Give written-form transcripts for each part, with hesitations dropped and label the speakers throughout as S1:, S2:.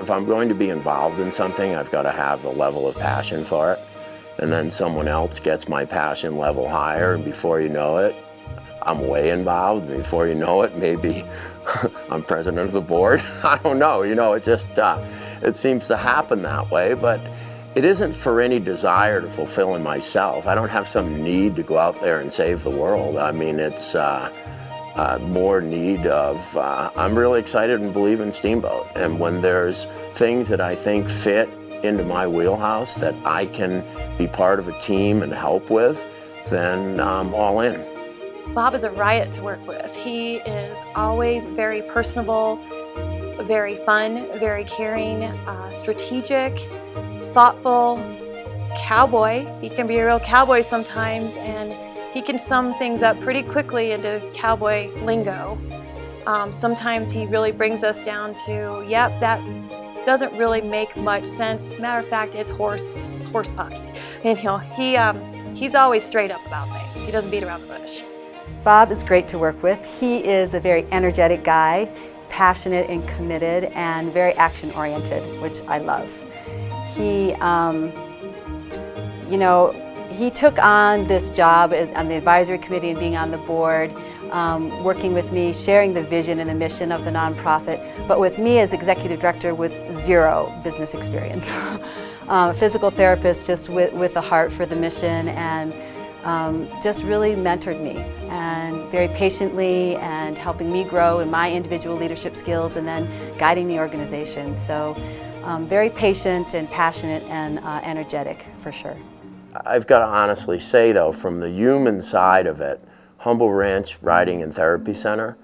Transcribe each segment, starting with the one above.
S1: If I'm going to be involved in something, I've got to have a level of passion for it. And then someone else gets my passion level higher, and before you know it, I'm way involved. Before you know it, maybe I'm president of the board. I don't know, it just, it seems to happen that way, but it isn't for any desire to fulfill in myself. I don't have some need to go out there and save the world. I mean, it's more need of, I'm really excited and believe in Steamboat. And when there's things that I think fit into my wheelhouse that I can be part of a team and help with, then I'm all in.
S2: Bob is a riot to work with. He is always very personable, very fun, very caring, strategic, thoughtful, cowboy. He can be a real cowboy sometimes, and he can sum things up pretty quickly into cowboy lingo. Sometimes he really brings us down to, yep, that doesn't really make much sense. Matter of fact, it's horse puck. And he's always straight up about things. He doesn't beat around the bush.
S3: Bob is great to work with. He is a very energetic guy, passionate and committed, and very action-oriented, which I love. He, he took on this job on the advisory committee and being on the board, working with me, sharing the vision and the mission of the nonprofit, but with me as executive director with zero business experience. Physical therapist just with a heart for the mission, and just really mentored me, and very patiently, and helping me grow in my individual leadership skills, and then guiding the organization. So very patient and passionate and energetic for sure.
S1: I've got to honestly say though, from the human side of it, Humble Ranch Riding and Therapy Center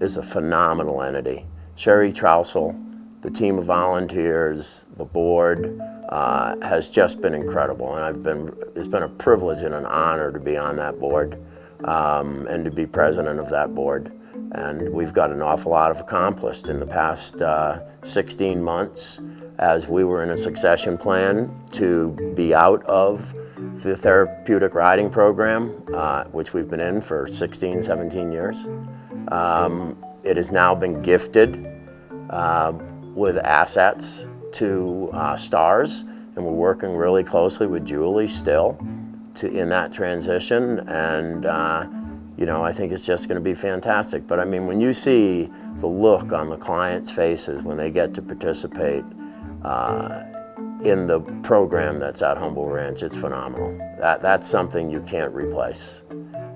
S1: is a phenomenal entity. Sherry Trousel, the team of volunteers, the board, has just been incredible, and it's been a privilege and an honor to be on that board and to be president of that board. And we've got an awful lot of accomplished in the past 16 months as we were in a succession plan to be out of the therapeutic riding program, which we've been in for 16, 17 years. It has now been gifted with assets to STARS, and we're working really closely with Julie still in that transition, and I think it's just going to be fantastic. But I mean, when you see the look on the clients' faces when they get to participate in the program that's at Humble Ranch, it's phenomenal. That's something you can't replace.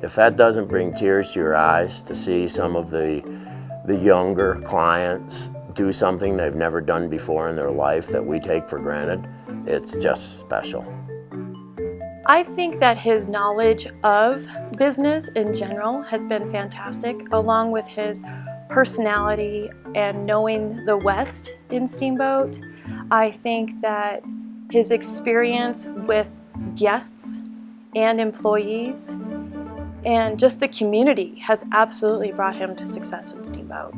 S1: If that doesn't bring tears to your eyes to see some of the younger clients do something they've never done before in their life that we take for granted, it's just special.
S2: I think that his knowledge of business in general has been fantastic, along with his personality and knowing the West in Steamboat. I think that his experience with guests and employees and just the community has absolutely brought him to success in Steamboat.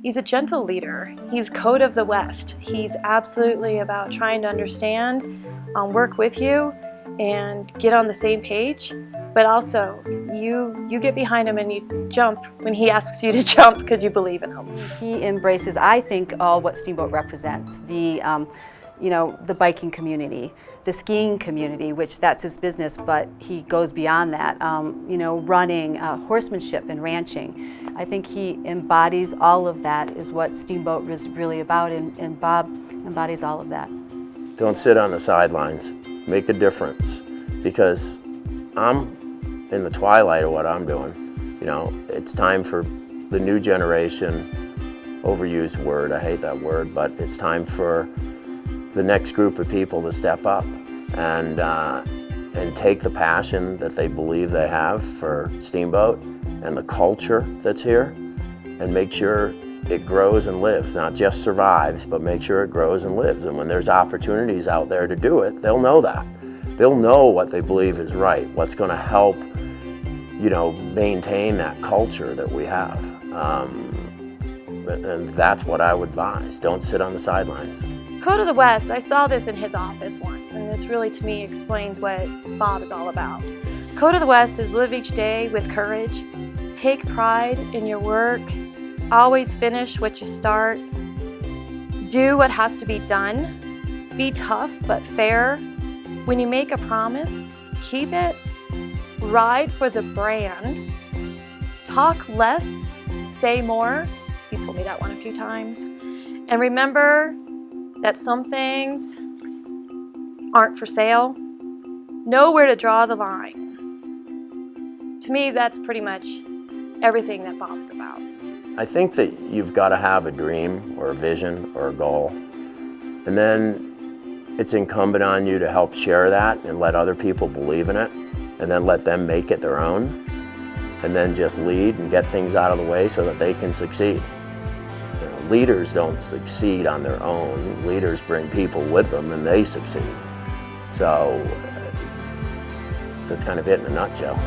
S2: He's a gentle leader. He's code of the West. He's absolutely about trying to understand, work with you, and get on the same page. But also, you get behind him and you jump when he asks you to jump because you believe in him.
S3: He embraces, I think, all what Steamboat represents. The biking community, the skiing community, which that's his business, but he goes beyond that. Running, horsemanship and ranching. I think he embodies all of that, is what Steamboat is really about, and Bob embodies all of that.
S1: Don't sit on the sidelines. Make a difference, because I'm in the twilight of what I'm doing. It's time for the new generation, overused word, I hate that word, but it's time for the next group of people to step up and take the passion that they believe they have for Steamboat and the culture that's here, and make sure it grows and lives, not just survives, but make sure it grows and lives. And when there's opportunities out there to do it, they'll know that. They'll know what they believe is right, what's going to help, maintain that culture that we have. And that's what I would advise. Don't sit on the sidelines.
S2: Code of the West, I saw this in his office once, and this really to me explains what Bob is all about. Code of the West is live each day with courage, take pride in your work, always finish what you start, Do what has to be done. Be tough but fair. When you make a promise, keep it. Ride for the brand. Talk less, say more. He's told me that one a few times. And remember that some things aren't for sale. Know where to draw the line. To me, that's pretty much everything that Bob's about.
S1: I think that you've got to have a dream or a vision or a goal. And then it's incumbent on you to help share that and let other people believe in it, and then let them make it their own, and then just lead and get things out of the way so that they can succeed. You know, leaders don't succeed on their own. Leaders bring people with them and they succeed. So that's kind of it in a nutshell.